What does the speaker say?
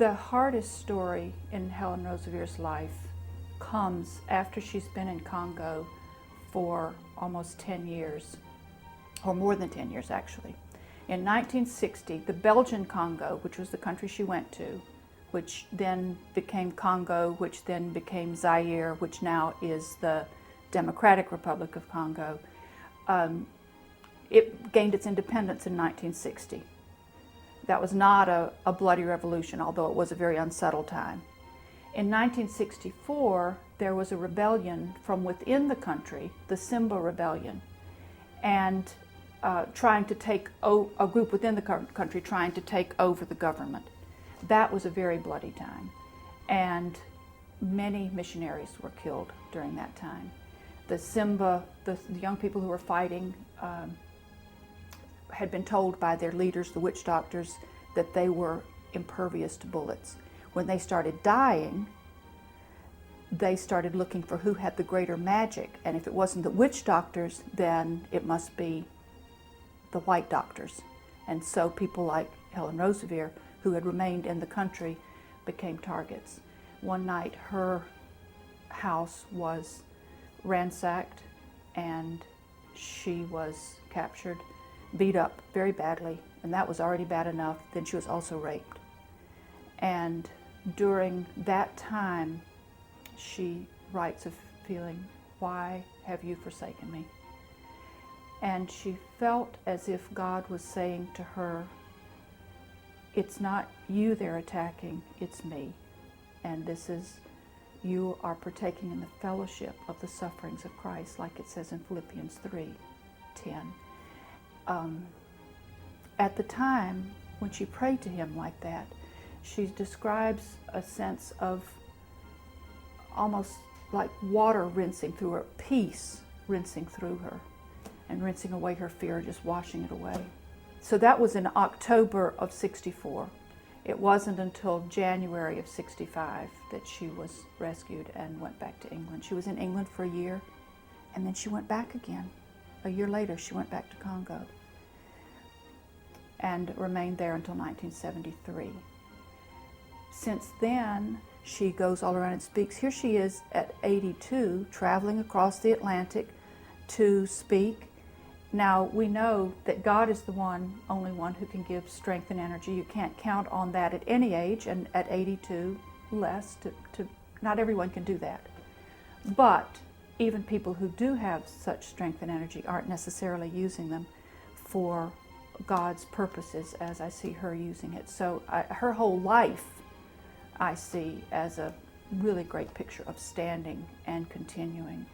The hardest story in Helen Roseveare's life comes after she's been in Congo for almost 10 years, or more than 10 years actually. In 1960, the Belgian Congo, which was the country she went to, which then became Congo, which then became Zaire, which now is the Democratic Republic of Congo, it gained its independence in 1960. That was not a bloody revolution, although it was a very unsettled time. In 1964, there was a rebellion from within the country, the Simba Rebellion, and trying to take a group within the country trying to take over the government. That was a very bloody time, and many missionaries were killed during that time. The Simba, the young people who were fighting, had been told by their leaders, the witch doctors, that they were impervious to bullets. When they started dying, they started looking for who had the greater magic, and if it wasn't the witch doctors, then it must be the white doctors. And so people like Helen Roseveare, who had remained in the country, became targets. One night her house was ransacked and she was captured, beat up very badly, and that was already bad enough. Then she was also raped. And during that time, she writes of feeling, "Why have you forsaken me?" And she felt as if God was saying to her, "It's not you they're attacking, it's me. And this is, you are partaking in the fellowship of the sufferings of Christ," like it says in Philippians 3:10. At the time, when she prayed to him like that, she describes a sense of almost like water rinsing through her, peace rinsing through her, and rinsing away her fear, just washing it away. So that was in October of 64. It wasn't until January of 65 that she was rescued and went back to England. She was in England for a year, and then she went back again. A year later, she went back to Congo and remained there until 1973. Since then, she goes all around and speaks. Here she is at 82, traveling across the Atlantic to speak. Now, we know that God is the only one who can give strength and energy. You can't count on that at any age, and at 82, less. Not everyone can do that. But even people who do have such strength and energy aren't necessarily using them for God's purposes as I see her using it. So her whole life I see as a really great picture of standing and continuing.